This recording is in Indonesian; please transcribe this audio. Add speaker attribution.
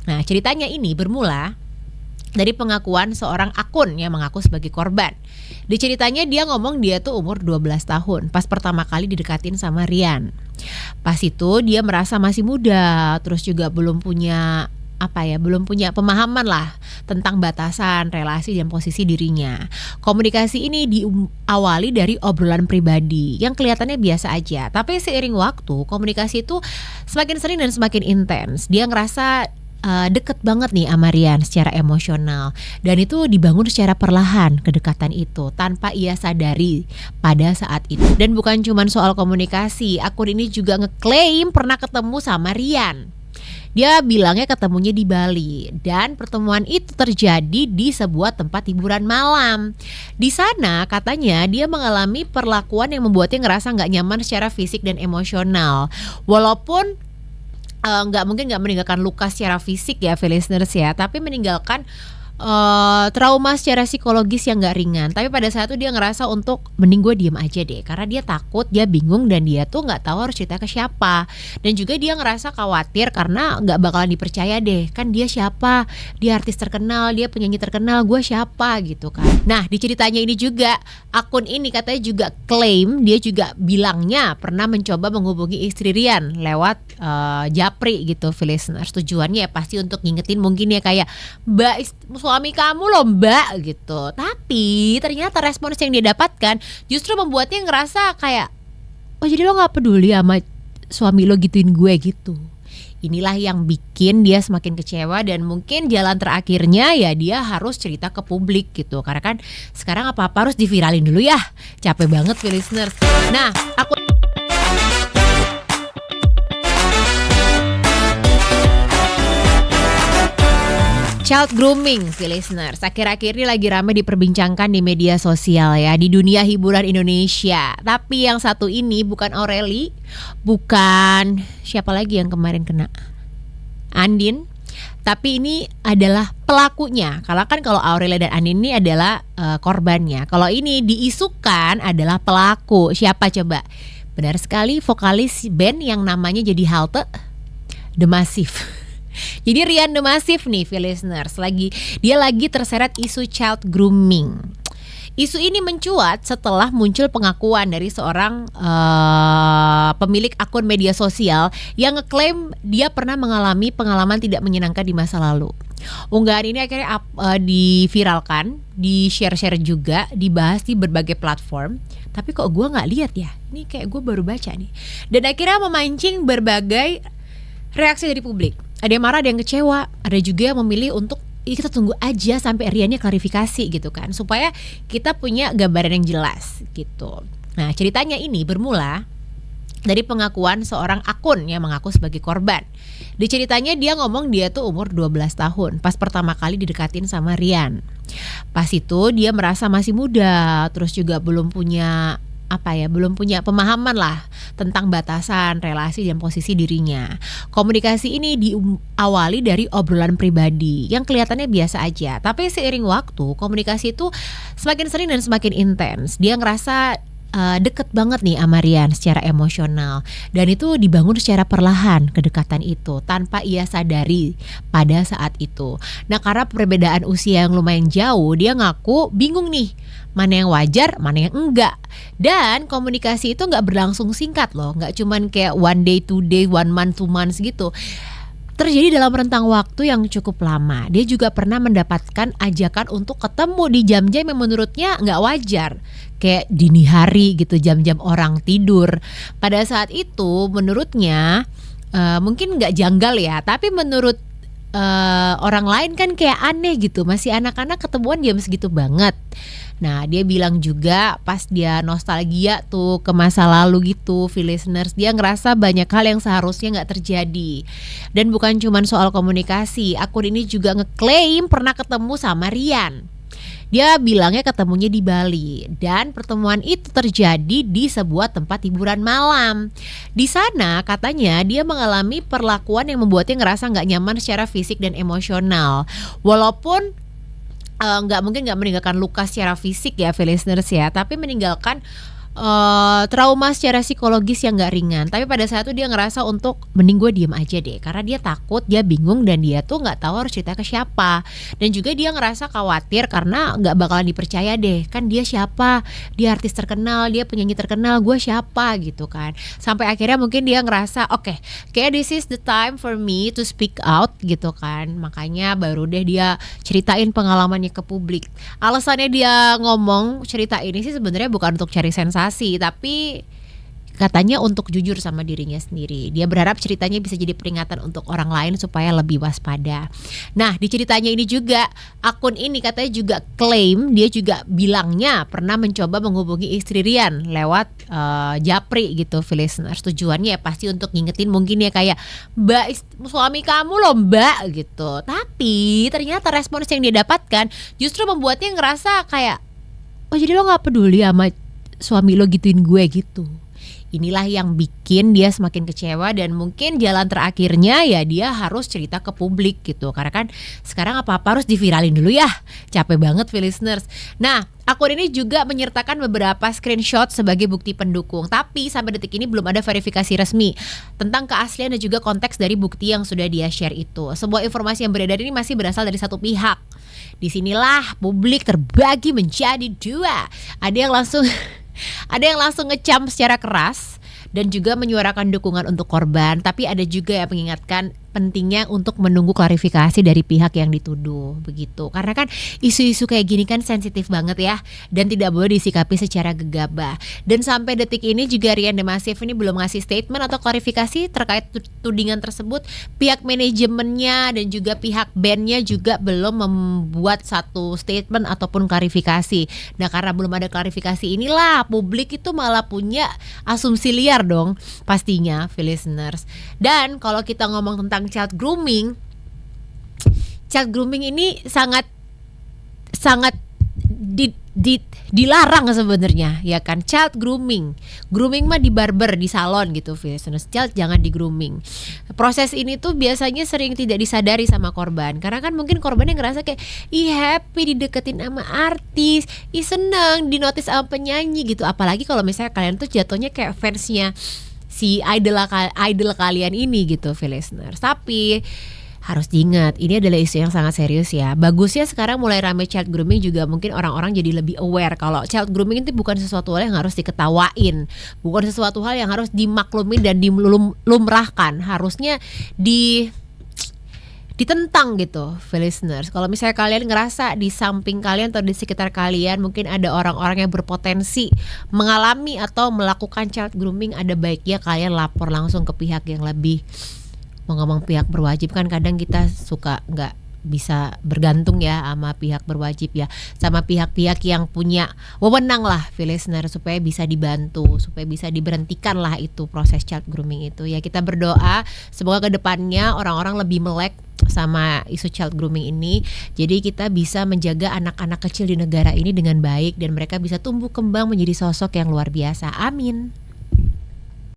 Speaker 1: Nah, ceritanya ini bermula dari pengakuan seorang akun yang mengaku sebagai korban. Di ceritanya dia ngomong dia tuh umur 12 tahun pas pertama kali didekatin sama Rian. Pas itu dia merasa masih muda, terus juga belum punya pemahaman lah tentang batasan, relasi dan posisi dirinya. Komunikasi ini diawali dari obrolan pribadi yang kelihatannya biasa aja, tapi seiring waktu komunikasi itu semakin sering dan semakin intens. Dia ngerasa deket banget nih sama Rian secara emosional, dan itu dibangun secara perlahan kedekatan itu tanpa ia sadari pada saat itu. Dan bukan cuma soal komunikasi, akun ini juga ngeklaim pernah ketemu sama Rian. Dia bilangnya ketemunya di Bali, dan pertemuan itu terjadi di sebuah tempat hiburan malam. Di sana katanya dia mengalami perlakuan yang membuatnya ngerasa nggak nyaman secara fisik dan emosional. Walaupun nggak meninggalkan luka secara fisik ya, listeners ya, tapi meninggalkan trauma secara psikologis yang nggak ringan. Tapi pada saat itu dia ngerasa untuk mending gue diem aja deh, karena dia takut, dia bingung, dan dia tuh nggak tahu harus cerita ke siapa. Dan juga dia ngerasa khawatir karena nggak bakalan dipercaya deh, kan dia siapa, dia artis terkenal, dia penyanyi terkenal, gue siapa gitu kan. Nah, di ceritanya ini juga akun ini katanya juga klaim dia juga bilangnya pernah mencoba menghubungi istri Rian lewat Japri gitu, listeners. Tujuannya ya pasti untuk ngingetin mungkin ya kayak, Mbak, suami kamu loh Mbak gitu. Tapi ternyata respons yang dia dapatkan justru membuatnya ngerasa kayak, oh jadi lo gak peduli sama suami lo gituin gue gitu. Inilah yang bikin dia semakin kecewa, dan mungkin jalan terakhirnya ya dia harus cerita ke publik gitu. Karena kan sekarang apa-apa harus diviralin dulu ya. Capek banget listeners. Nah, aku child grooming, listeners. Akhir-akhir ini lagi ramai diperbincangkan di media sosial ya, di dunia hiburan Indonesia. Tapi yang satu ini bukan Aureli, bukan siapa lagi yang kemarin kena, Andin. Tapi ini adalah pelakunya. Kalau Aureli dan Andin ini adalah korbannya. Kalau ini diisukan adalah pelaku. Siapa coba? Benar sekali, vokalis band yang namanya jadi halte, The Massive. Jadi Rian The Massive nih, listeners, lagi terseret isu child grooming. Isu ini mencuat setelah muncul pengakuan dari seorang pemilik akun media sosial yang ngeklaim dia pernah mengalami pengalaman tidak menyenangkan di masa lalu. Unggahan ini akhirnya diviralkan, di-share juga, dibahas di berbagai platform. Tapi kok gue gak lihat ya? Ini kayak gue baru baca nih. Dan akhirnya memancing berbagai reaksi dari publik. Ada yang marah, ada yang kecewa, ada juga yang memilih untuk kita tunggu aja sampai Riannya klarifikasi gitu kan, supaya kita punya gambaran yang jelas gitu. Nah, ceritanya ini bermula dari pengakuan seorang akun yang mengaku sebagai korban. Di ceritanya dia ngomong dia tuh umur 12 tahun pas pertama kali didekatin sama Rian. Pas itu dia merasa masih muda, terus juga belum punya pemahaman lah tentang batasan, relasi dan posisi dirinya. Komunikasi ini diawali dari obrolan pribadi yang kelihatannya biasa aja, tapi seiring waktu komunikasi itu semakin sering dan semakin intens. Dia ngerasa deket banget nih sama Rian secara emosional, dan itu dibangun secara perlahan kedekatan itu tanpa ia sadari pada saat itu. Nah, karena perbedaan usia yang lumayan jauh, dia ngaku bingung nih mana yang wajar, mana yang enggak. Dan komunikasi itu nggak berlangsung singkat loh, nggak cuman kayak 1 day, 2 day, 1 month, 2 months gitu. Terjadi dalam rentang waktu yang cukup lama. Dia juga pernah mendapatkan ajakan untuk ketemu di jam-jam yang menurutnya nggak wajar, kayak dini hari gitu, jam-jam orang tidur. Pada saat itu menurutnya mungkin nggak janggal ya, tapi menurut orang lain kan kayak aneh gitu, masih anak-anak ketemuan jam segitu banget. Nah, dia bilang juga pas dia nostalgia tuh ke masa lalu gitu, listeners, dia ngerasa banyak hal yang seharusnya gak terjadi. Dan bukan cuma soal komunikasi, akun ini juga ngeklaim pernah ketemu sama Rian. Dia bilangnya ketemunya di Bali, dan pertemuan itu terjadi di sebuah tempat hiburan malam. Di sana katanya dia mengalami perlakuan yang membuatnya ngerasa gak nyaman secara fisik dan emosional. Walaupun nggak meninggalkan luka secara fisik ya, listeners ya, tapi meninggalkan trauma secara psikologis yang nggak ringan. Tapi pada saat itu dia ngerasa untuk mending gue diem aja deh, karena dia takut, dia bingung, dan dia tuh nggak tahu harus cerita ke siapa. Dan juga dia ngerasa khawatir karena nggak bakalan dipercaya deh, kan dia siapa, dia artis terkenal, dia penyanyi terkenal, gue siapa gitu kan. Sampai akhirnya mungkin dia ngerasa oke, kayak this is the time for me to speak out gitu kan. Makanya baru deh dia ceritain pengalamannya ke publik. Alasannya dia ngomong cerita ini sih sebenarnya bukan untuk cari sensasi, tapi katanya untuk jujur sama dirinya sendiri. Dia berharap ceritanya bisa jadi peringatan untuk orang lain supaya lebih waspada. Nah, di ceritanya ini juga, akun ini katanya juga klaim, dia juga bilangnya pernah mencoba menghubungi istri Rian lewat Japri gitu, listeners. Tujuannya ya pasti untuk ngingetin mungkin ya kayak, Mbak, suami kamu loh Mbak gitu. Tapi ternyata respons yang dia dapatkan justru membuatnya ngerasa kayak, oh jadi lo gak peduli sama suami lo gituin gue gitu. Inilah yang bikin dia semakin kecewa, dan mungkin jalan terakhirnya ya dia harus cerita ke publik gitu. Karena kan sekarang apa-apa harus diviralin dulu ya. Capek banget listeners. Nah, akun ini juga menyertakan beberapa screenshot sebagai bukti pendukung. Tapi sampai detik ini belum ada verifikasi resmi tentang keaslian dan juga konteks dari bukti yang sudah dia share itu. Sebuah informasi yang beredar ini masih berasal dari satu pihak. Disinilah publik terbagi menjadi dua. Ada yang langsung ngecam secara keras dan juga menyuarakan dukungan untuk korban, tapi ada juga yang mengingatkan pentingnya untuk menunggu klarifikasi dari pihak yang dituduh begitu. Karena kan isu-isu kayak gini kan sensitif banget ya, dan tidak boleh disikapi secara gegabah. Dan sampai detik ini juga Rian The Massive ini belum ngasih statement atau klarifikasi terkait tudingan tersebut. Pihak manajemennya dan juga pihak bandnya juga belum membuat satu statement ataupun klarifikasi. Nah, karena belum ada klarifikasi inilah publik itu malah punya asumsi liar dong pastinya, listeners. Dan kalau kita ngomong tentang child grooming ini sangat dilarang sebenarnya ya kan. Child grooming mah di barber, di salon gitu, child jangan di grooming. Proses ini tuh biasanya sering tidak disadari sama korban, karena kan mungkin korbannya ngerasa kayak happy dideketin sama artis, seneng dinotis sama penyanyi gitu. Apalagi kalau misalnya kalian tuh jatuhnya kayak fansnya si idol kalian ini gitu, listeners. Tapi harus diingat, ini adalah isu yang sangat serius ya. Bagusnya sekarang mulai ramai child grooming juga, mungkin orang-orang jadi lebih aware kalau child grooming itu bukan sesuatu hal yang harus diketawain, bukan sesuatu hal yang harus dimaklumin dan dilumrahkan. Harusnya ditentang gitu, listeners. Kalau misalnya kalian ngerasa di samping kalian atau di sekitar kalian mungkin ada orang-orang yang berpotensi mengalami atau melakukan child grooming, ada baiknya kalian lapor langsung ke pihak yang lebih, mau ngomong pihak berwajib kan kadang kita suka nggak bisa bergantung ya sama pihak berwajib ya, sama pihak-pihak yang punya wewenang lah, listener, supaya bisa dibantu, supaya bisa diberhentikan lah itu proses child grooming itu ya. Kita berdoa semoga kedepannya orang-orang lebih melek sama isu child grooming ini, jadi kita bisa menjaga anak-anak kecil di negara ini dengan baik dan mereka bisa tumbuh kembang menjadi sosok yang luar biasa. Amin.